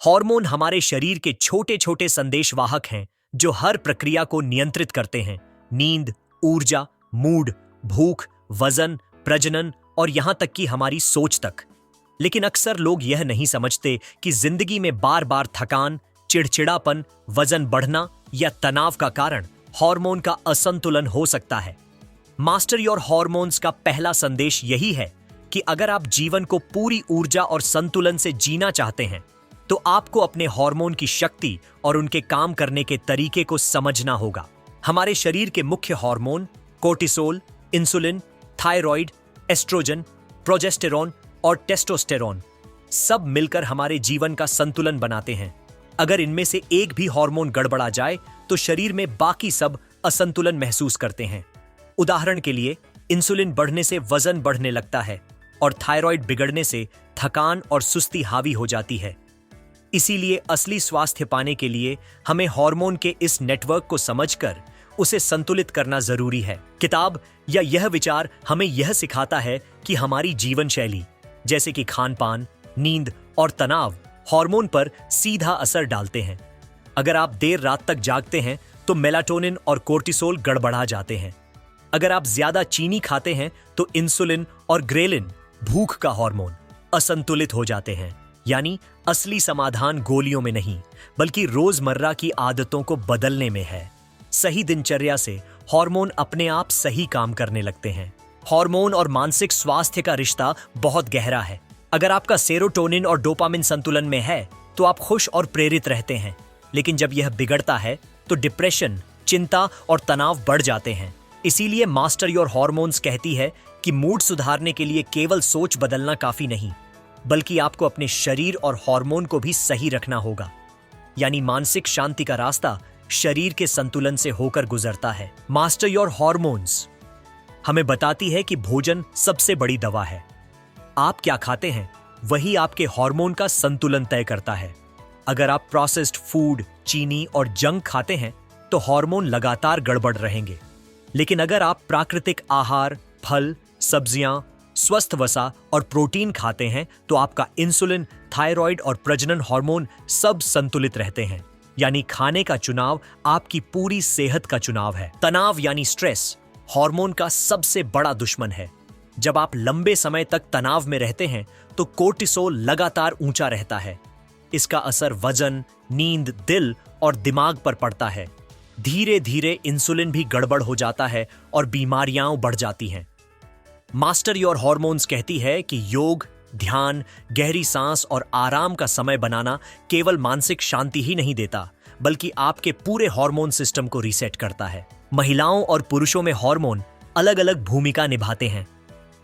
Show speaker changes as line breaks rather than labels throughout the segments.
Hormone हमारे शरीर के छोटे छोटे संदेशवाहक हैं जो हर प्रक्रिया को नियंत्रित करते हैं। नींद, ऊर्जा, मूड, भूख, वजन, प्रजनन और यहां तक कि हमारी सोच तक। लेकिन अक्सर लोग यह नहीं समझते कि जिंदगी में बार बार थकान, चिड़चिड़ापन, वजन बढ़ना या तनाव का कारण हार्मोन का असंतुलन हो सकता है। मास्टर योर हार्मोन्स का पहला संदेश यही है कि अगर आप जीवन को पूरी ऊर्जा और संतुलन से जीना चाहते हैं तो आपको अपने हार्मोन की शक्ति और उनके काम करने के तरीके को समझना होगा। हमारे शरीर के मुख्य hormone cortisol, insulin, thyroid, oestrogen, progesterone और टेस्टोस्टेरॉन सब मिलकर हमारे जीवन का संतुलन बनाते हैं। अगर इनमें से एक भी हार्मोन गड़बड़ा जाए तो शरीर में बाकी सब असंतुलन महसूस करते हैं। उदाहरण के लिए, इंसुलिन बढ़ने से वजन बढ़ने लगता है और थायराइड बिगड़ने से थकान और सुस्ती हावी हो जाती है। इसीलिए असली स्वास्थ्य पाने के लिए हमें हार्मोन के इस नेटवर्क को समझकर उसे संतुलित करना जरूरी है। किताब या यह विचार हमें यह सिखाता है कि हमारी जीवन शैली जैसे कि खान-पान, नींद और तनाव हार्मोन पर सीधा असर डालते हैं। अगर आप देर रात तक जागते हैं तो मेलाटोनिन और कोर्टिसोल गड़बड़ा जाते हैं। अगर आप ज्यादा चीनी खाते हैं तो इंसुलिन और ग्रेलिन, भूख का हार्मोन, असंतुलित हो जाते हैं। यानी असली समाधान गोलियों में नहीं बल्कि रोजमर्रा की आदतों को बदलने में है। सही दिनचर्या से हार्मोन अपने आप सही काम करने लगते हैं। हार्मोन और मानसिक स्वास्थ्य का रिश्ता बहुत गहरा है। अगर आपका सेरोटोनिन और डोपामिन संतुलन में है तो आप खुश और प्रेरित रहते हैं, लेकिन जब यह बिगड़ता है तो डिप्रेशन, चिंता और तनाव बढ़ जाते हैं। इसीलिए मास्टर योर हार्मोन्स कहती है कि मूड सुधारने के लिए केवल सोच बदलना काफी नहीं, बल्कि आपको अपने शरीर और हार्मोन को भी सही रखना होगा। यानी मानसिक शांति का रास्ता शरीर के संतुलन से होकर गुजरता है। मास्टर योर हार्मोन्स हमें बताती है कि भोजन सबसे बड़ी दवा है। आप क्या खाते हैं वही आपके हार्मोन का संतुलन तय करता है। अगर आप प्रोसेस्ड फूड, चीनी और जंक खाते हैं तो हार्मोन लगातार गड़बड़ रहेंगे। लेकिन अगर आप प्राकृतिक आहार, फल, सब्जियां, स्वस्थ वसा और प्रोटीन खाते हैं तो आपका इंसुलिन, थायराइड और प्रजनन हार्मोन सब संतुलित रहते हैं। यानी खाने का चुनाव आपकी पूरी सेहत का चुनाव है। तनाव यानी स्ट्रेस हार्मोन का सबसे बड़ा दुश्मन है। जब आप लंबे समय तक तनाव में रहते हैं तो कोर्टिसोल लगातार ऊंचा रहता है। इसका असर वजन, नींद, दिल और दिमाग पर पड़ता है। धीरे धीरे इंसुलिन भी गड़बड़ हो जाता है और बीमारियां बढ़ जाती हैं। मास्टर योर हार्मोन्स कहती है कि योग, ध्यान, गहरी सांस और आराम का समय बनाना केवल मानसिक शांति ही नहीं देता, बल्कि आपके पूरे हार्मोन सिस्टम को रीसेट करता है। महिलाओं और पुरुषों में हार्मोन अलग अलग भूमिका निभाते हैं।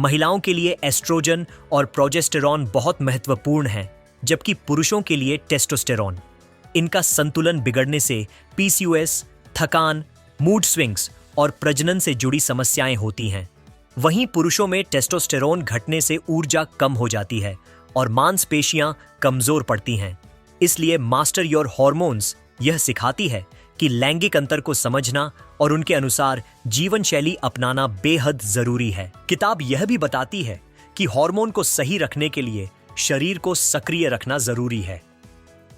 महिलाओं के लिए एस्ट्रोजन और प्रोजेस्टेरॉन बहुत महत्वपूर्ण हैं, जबकि पुरुषों के लिए टेस्टोस्टेरॉन। इनका संतुलन बिगड़ने से पीसीओएस, थकान, मूड स्विंग्स और प्रजनन से जुड़ी समस्याएं होती हैं। वहीं पुरुषों में टेस्टोस्टेरोन घटने से ऊर्जा कम हो जाती है और मांसपेशियां कमजोर पड़ती हैं। इसलिए मास्टर योर हार्मोन्स यह सिखाती है कि लैंगिक अंतर को समझना और उनके अनुसार जीवन शैली अपनाना बेहद जरूरी है। किताब यह भी बताती है कि हार्मोन को सही रखने के लिए शरीर को सक्रिय रखना जरूरी है।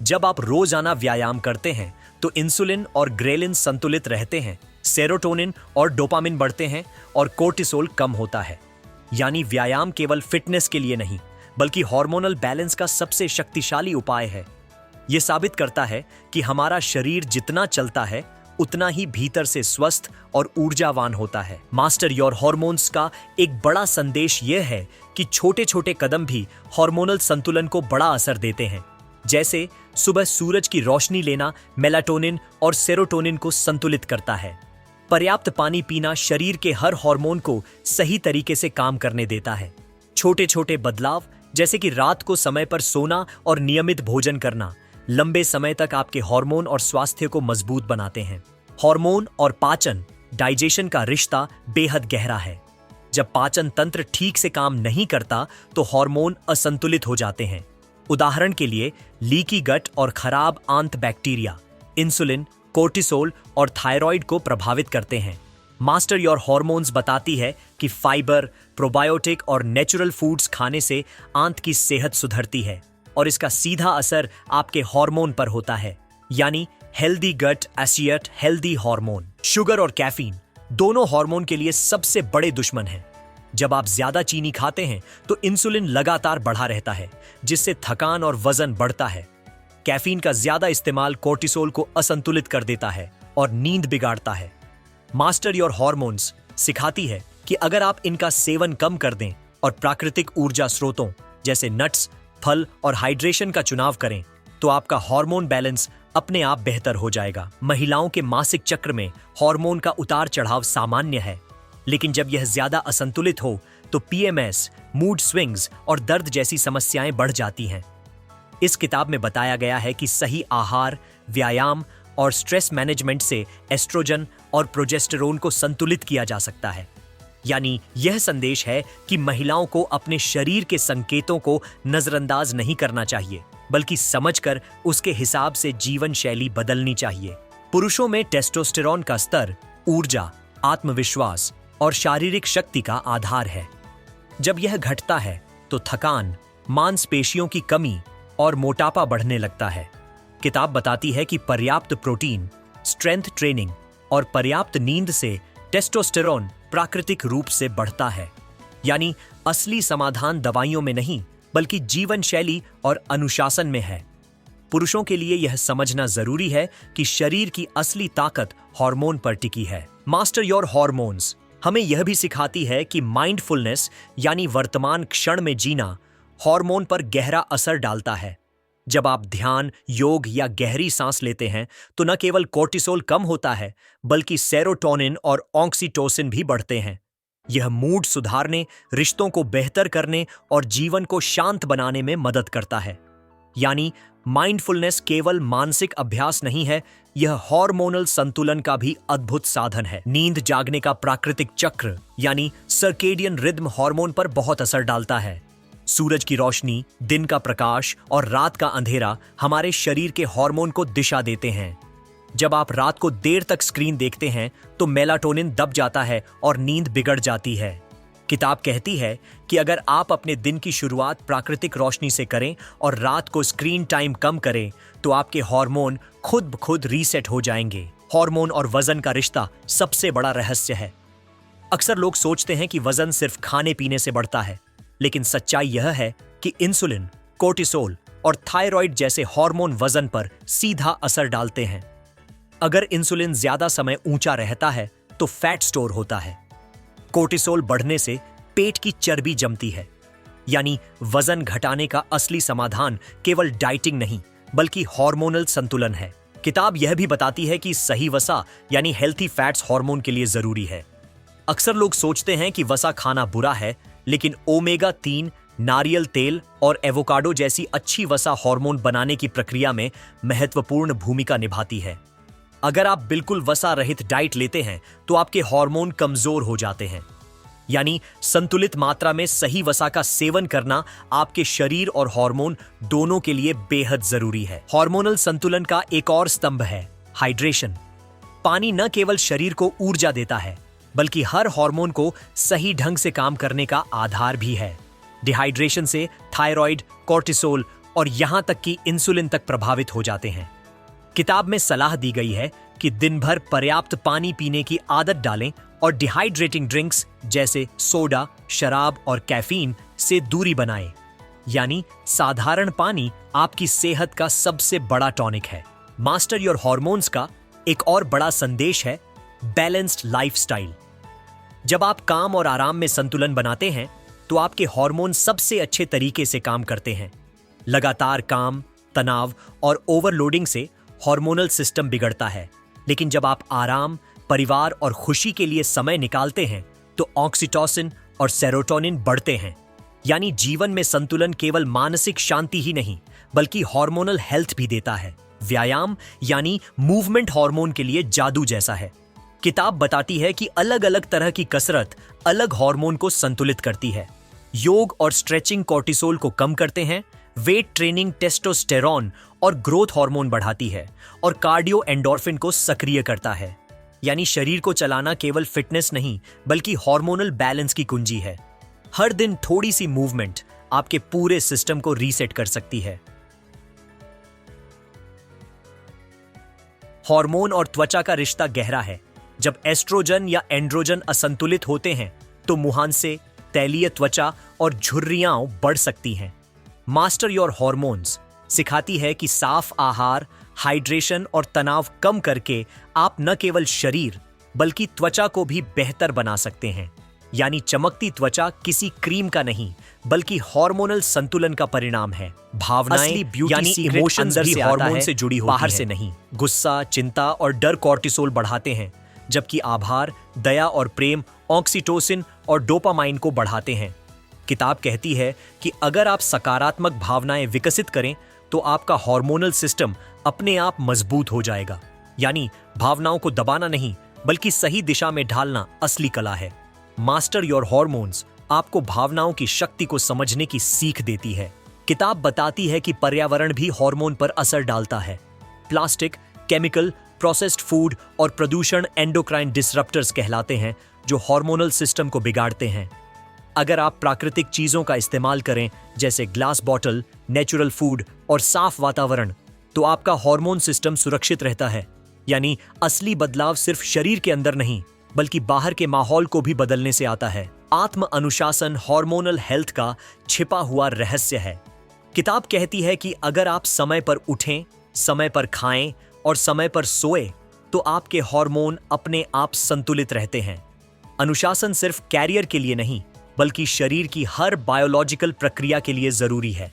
जब आप रोजाना व्यायाम करते हैं तो इंसुलिन और ग्रेलिन संतुलित रहते हैं, सेरोटोनिन और डोपामिन बढ़ते हैं और कोर्टिसोल कम होता है। यानी व्यायाम केवल फिटनेस के लिए नहीं बल्कि हार्मोनल बैलेंस का सबसे शक्तिशाली उपाय है। यह साबित करता है कि हमारा शरीर जितना चलता है उतना ही भीतर से स्वस्थ और ऊर्जावान होता है। मास्टर योर हार्मोन्स का एक बड़ा संदेश यह है कि छोटे छोटे कदम भी हार्मोनल संतुलन को बड़ा असर देते हैं। जैसे सुबह सूरज की रोशनी लेना मेलाटोनिन और सेरोटोनिन को संतुलित करता है। पर्याप्त पानी पीना शरीर के हर हार्मोन को सही तरीके से काम करने देता है। छोटे छोटे बदलाव जैसे कि रात को समय पर सोना और नियमित भोजन करना लंबे समय तक आपके हार्मोन और स्वास्थ्य को मजबूत बनाते हैं। हार्मोन और पाचन, डाइजेशन का रिश्ता बेहद गहरा है। जब पाचन तंत्र ठीक से काम नहीं करता तो हार्मोन असंतुलित हो जाते हैं। उदाहरण के लिए लीकी गट और खराब आंत बैक्टीरिया इंसुलिन, कोर्टिसोल और थायराइड को प्रभावित करते हैं। मास्टर योर हार्मोन्स बताती है कि फाइबर, प्रोबायोटिक और नेचुरल फूड्स खाने से आंत की सेहत सुधरती है और इसका सीधा असर आपके हार्मोन पर होता है, यानी हेल्दी गट एसियट हेल्दी हार्मोन। शुगर और कैफीन दोनों हार्मोन के लिए सबसे बड़े दुश्मन हैं। जब आप ज्यादा चीनी खाते हैं तो इंसुलिन लगातार बढ़ा रहता है, जिससे थकान और वजन बढ़ता है। कैफीन का ज्यादा इस्तेमाल कोर्टिसोल को असंतुलित कर देता है और नींद बिगाड़ता है। मास्टर योर हार्मोन्स सिखाती है कि अगर आप इनका सेवन कम कर दें और प्राकृतिक ऊर्जा स्रोतों जैसे नट्स, फल और हाइड्रेशन का चुनाव करें, तो आपका हार्मोन बैलेंस अपने आप बेहतर हो जाएगा। महिलाओं के मासिक चक्र में हार्मोन का उतार चढ़ाव सामान्य है, लेकिन जब यह ज्यादा असंतुलित हो तो पीएमएस, मूड स्विंग्स और दर्द जैसी समस्याएं बढ़ जाती हैं। इस किताब में बताया गया है कि सही आहार, व्यायाम और स्ट्रेस मैनेजमेंट से एस्ट्रोजन और प्रोजेस्टेरोन को संतुलित किया जा सकता है। यानी यह संदेश है कि महिलाओं को अपने शरीर के संकेतों को नजरअंदाज नहीं करना चाहिए, बल्कि समझकर उसके हिसाब से जीवन शैली बदलनी चाहिए। पुरुषों में टेस्टोस्टेरोन का स्तर ऊर्जा, आत्मविश्वास और शारीरिक शक्ति का आधार है। जब यह घटता है तो थकान, मांसपेशियों की कमी और मोटापा बढ़ने लगता है। किताब बताती है कि पर्याप्त प्रोटीन, स्ट्रेंथ ट्रेनिंग और पर्याप्त नींद से टेस्टोस्टेरोन प्राकृतिक रूप से बढ़ता है। यानी असली समाधान दवाइयों में नहीं, बल्कि जीवन शैली और अनुशासन में है। पुरुषों के लिए यह समझना जरूरी है कि शरीर की असली ताकत हार्मोन पर टिकी है। मास्टर योर हार्मोन्स हमें यह भी सिखाती है कि माइंडफुलनेस यानी वर्तमान क्षण में जीना हार्मोन पर गहरा असर डालता है। जब आप ध्यान, योग या गहरी सांस लेते हैं तो न केवल कोर्टिसोल कम होता है, बल्कि सेरोटोनिन और ऑक्सीटोसिन भी बढ़ते हैं। यह मूड सुधारने, रिश्तों को बेहतर करने और जीवन को शांत बनाने में मदद करता है। यानी माइंडफुलनेस केवल मानसिक अभ्यास नहीं है, यह हार्मोनल संतुलन का भी अद्भुत साधन है। नींद जागने का प्राकृतिक चक्र यानी सर्केडियन रिदम हार्मोन पर बहुत असर डालता है। सूरज की रोशनी, दिन का प्रकाश और रात का अंधेरा हमारे शरीर के हार्मोन को दिशा देते हैं। जब आप रात को देर तक स्क्रीन देखते हैं तो मेलाटोनिन दब जाता है और नींद बिगड़ जाती है। किताब कहती है कि अगर आप अपने दिन की शुरुआत प्राकृतिक रोशनी से करें और रात को स्क्रीन टाइम कम करें तो आपके हार्मोन खुद ब खुद रीसेट हो जाएंगे। हार्मोन और वजन का रिश्ता सबसे बड़ा रहस्य है। अक्सर लोग सोचते हैं कि वजन सिर्फ खाने पीने से बढ़ता है, लेकिन सच्चाई यह है कि इंसुलिन, कोर्टिसोल और थायराइड जैसे हार्मोन वजन पर सीधा असर डालते हैं। अगर इंसुलिन ज्यादा समय ऊंचा रहता है तो फैट स्टोर होता है। कोर्टिसोल बढ़ने से पेट की चर्बी जमती है। यानी वजन घटाने का असली समाधान केवल डाइटिंग नहीं, बल्कि हार्मोनल संतुलन है। किताब यह भी बताती है कि सही वसा यानी हेल्थी फैट्स हार्मोन के लिए जरूरी है। अक्सर लोग सोचते हैं कि वसा खाना बुरा है, लेकिन ओमेगा 3, नारियल तेल और एवोकाडो जैसी अच्छी वसा हार्मोन बनाने की प्रक्रिया में महत्वपूर्ण भूमिका निभाती है। अगर आप बिल्कुल वसा रहित डाइट लेते हैं तो आपके हार्मोन कमजोर हो जाते हैं। यानी संतुलित मात्रा में सही वसा का सेवन करना आपके शरीर और हार्मोन दोनों के लिए बेहद जरूरी है। हार्मोनल संतुलन का एक और स्तंभ है हाइड्रेशन। पानी न केवल शरीर को ऊर्जा देता है, बल्कि हर हार्मोन को सही ढंग से काम करने का आधार भी है। डिहाइड्रेशन से थायराइड, कोर्टिसोल और यहां तक कि इंसुलिन तक प्रभावित हो जाते हैं। किताब में सलाह दी गई है कि दिन भर पर्याप्त पानी पीने की आदत डालें और डिहाइड्रेटिंग ड्रिंक्स जैसे सोडा, शराब और कैफीन से दूरी बनाएं। यानी साधारण पानी आपकी सेहत का सबसे बड़ा टॉनिक है। मास्टर योर हार्मोन्स का एक और बड़ा संदेश है बैलेंस्ड लाइफस्टाइल। जब आप काम और आराम में संतुलन बनाते हैं तो आपके हार्मोन सबसे अच्छे तरीके से काम करते हैं। लगातार काम, तनाव और ओवरलोडिंग से हार्मोनल सिस्टम बिगड़ता है, लेकिन जब आप आराम, परिवार और खुशी के लिए समय निकालते हैं तो ऑक्सीटोसिन और सेरोटोनिन बढ़ते हैं। यानी जीवन में संतुलन केवल मानसिक शांति ही नहीं, बल्कि हार्मोनल हेल्थ भी देता है। व्यायाम यानी मूवमेंट हार्मोन के लिए जादू जैसा है। किताब बताती है कि अलग अलग तरह की कसरत अलग हार्मोन को संतुलित करती है। योग और स्ट्रेचिंग कोर्टिसोल को कम करते हैं, वेट ट्रेनिंग टेस्टोस्टेरोन और ग्रोथ हार्मोन बढ़ाती है और कार्डियो एंडोर्फिन को सक्रिय करता है। यानी शरीर को चलाना केवल फिटनेस नहीं, बल्कि हार्मोनल बैलेंस की कुंजी है। हर दिन थोड़ी सी मूवमेंट आपके पूरे सिस्टम को रीसेट कर सकती है। हार्मोन और त्वचा का रिश्ता गहरा है। जब एस्ट्रोजन या एंड्रोजन असंतुलित होते हैं तो मुहांसे, तैलीय त्वचा और झुर्रियां बढ़ सकती हैं। मास्टर योर हार्मोन्स सिखाती है कि साफ आहार, हाइड्रेशन और तनाव कम करके आप न केवल शरीर बल्कि त्वचा को भी बेहतर बना सकते हैं। यानी चमकती त्वचा किसी क्रीम का नहीं बल्कि हार्मोनल संतुलन का परिणाम है। भावनाएं यानी इमोशंस भी हार्मोन से जुड़ी होती हैं, बाहर से नहीं। गुस्सा, चिंता और डर कॉर्टिसोल बढ़ाते हैं, जबकि आभार, दया और प्रेम ऑक्सीटोसिन और डोपामाइन को बढ़ाते हैं। किताब कहती है कि अगर आप सकारात्मक भावनाएं विकसित करें तो आपका हार्मोनल सिस्टम अपने आप मजबूत हो जाएगा। यानी भावनाओं को दबाना नहीं बल्कि सही दिशा में ढालना असली कला है। मास्टर योर हार्मोन्स आपको भावनाओं की शक्ति को समझने की सीख देती है। किताब बताती है कि पर्यावरण भी हार्मोन पर असर डालता है। प्लास्टिक, केमिकल, प्रोसेस्ड फूड और प्रदूषण एंडोक्राइन डिसरप्टर्स कहलाते हैं जो हार्मोनल सिस्टम को बिगाड़ते हैं। अगर आप प्राकृतिक चीजों का इस्तेमाल करें जैसे ग्लास बॉटल, नेचुरल फूड और साफ वातावरण, तो आपका हार्मोन सिस्टम सुरक्षित रहता है। यानी असली बदलाव सिर्फ शरीर के अंदर नहीं बल्कि बाहर के माहौल को भी बदलने से आता है। आत्म अनुशासन हार्मोनल हेल्थ का छिपा हुआ रहस्य है। किताब कहती है कि अगर आप समय पर उठें, समय पर खाएं और समय पर सोएं, तो आपके हार्मोन अपने आप संतुलित रहते हैं। अनुशासन सिर्फ कैरियर के लिए नहीं बल्कि शरीर की हर बायोलॉजिकल प्रक्रिया के लिए जरूरी है।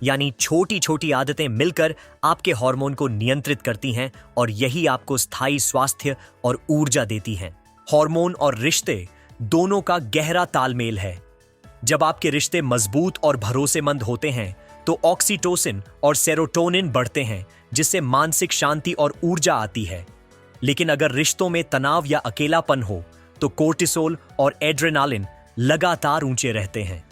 यानी छोटी छोटी आदतें मिलकर आपके हार्मोन को नियंत्रित करती हैं और यही आपको स्थायी स्वास्थ्य और ऊर्जा देती हैं। हार्मोन और रिश्ते दोनों का गहरा तालमेल है। जब आपके रिश्ते मजबूत और भरोसेमंद होते हैं तो ऑक्सीटोसिन और सेरोटोनिन बढ़ते हैं, जिससे मानसिक शांति और ऊर्जा आती है। लेकिन अगर रिश्तों में तनाव या अकेलापन हो तो कोर्टिसोल और एड्रेनालिन लगातार ऊंचे रहते हैं।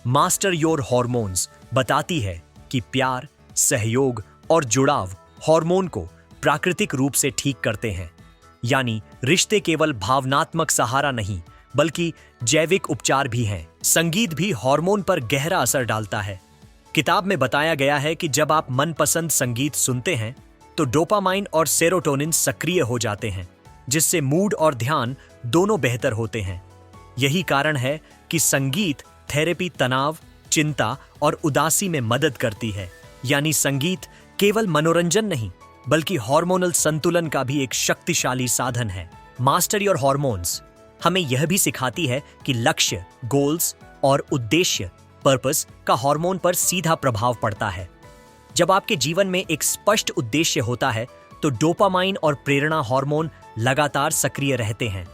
मास्टर योर हार्मोन्स बताती है कि प्यार, सहयोग और जुड़ाव हार्मोन को प्राकृतिक रूप से ठीक करते हैं। यानी रिश्ते केवल भावनात्मक सहारा नहीं बल्कि जैविक उपचार भी हैं। संगीत भी हार्मोन पर गहरा असर डालता है। किताब में बताया गया है कि जब आप मनपसंद संगीत सुनते हैं तो डोपामाइन और सेरोटोनिन सक्रिय हो जाते हैं, जिससे मूड और ध्यान दोनों बेहतर होते हैं। यही कारण है कि संगीत थेरेपी तनाव, चिंता और उदासी में मदद करती है। यानी संगीत केवल मनोरंजन नहीं बल्कि हार्मोनल संतुलन का भी एक शक्तिशाली साधन है। मास्टर योर हार्मोन्स हमें यह भी सिखाती है कि लक्ष्य, गोल्स और उद्देश्य, पर्पस का हार्मोन पर सीधा प्रभाव पड़ता है। जब आपके जीवन में एक स्पष्ट उद्देश्य होता है तो डोपामाइन और प्रेरणा हार्मोन लगातार सक्रिय रहते हैं।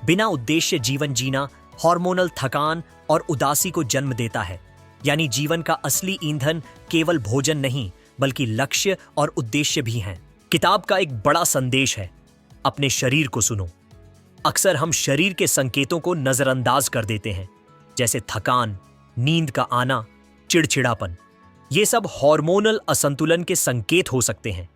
बिना उद्देश्य जीवन जीना हार्मोनल थकान और उदासी को जन्म देता है। यानी जीवन का असली ईंधन केवल भोजन नहीं बल्कि लक्ष्य और उद्देश्य भी हैं। किताब का एक बड़ा संदेश है, अपने शरीर को सुनो। अक्सर हम शरीर के संकेतों को नजरअंदाज कर देते हैं, जैसे थकान, नींद का आना, चिड़चिड़ापन। ये सब हार्मोनल असंतुलन के संकेत हो सकते हैं।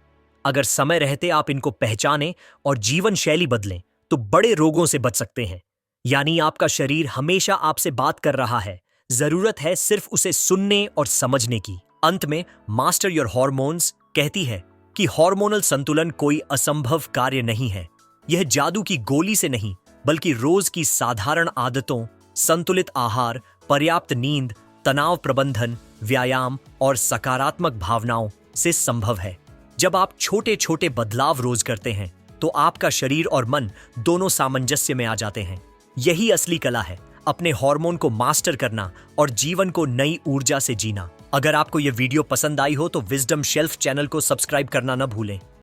अगर समय रहते आप इनको पहचानें और जीवन शैली बदलें तो बड़े रोगों से बच सकते हैं। यानी आपका शरीर हमेशा आपसे बात कर रहा है, जरूरत है सिर्फ उसे सुनने और समझने की। अंत में मास्टर योर हार्मोन्स कहती है कि हार्मोनल संतुलन कोई असंभव कार्य नहीं है। यह जादू की गोली से नहीं बल्कि रोज की साधारण आदतों, संतुलित आहार, पर्याप्त नींद, तनाव प्रबंधन, व्यायाम और सकारात्मक भावनाओं से संभव है। जब आप छोटे छोटे बदलाव रोज करते हैं तो आपका शरीर और मन दोनों सामंजस्य में आ जाते हैं। यही असली कला है, अपने हार्मोन को मास्टर करना और जीवन को नई ऊर्जा से जीना। अगर आपको यह वीडियो पसंद आई हो तो विजडम शेल्फ चैनल को सब्सक्राइब करना न भूलें।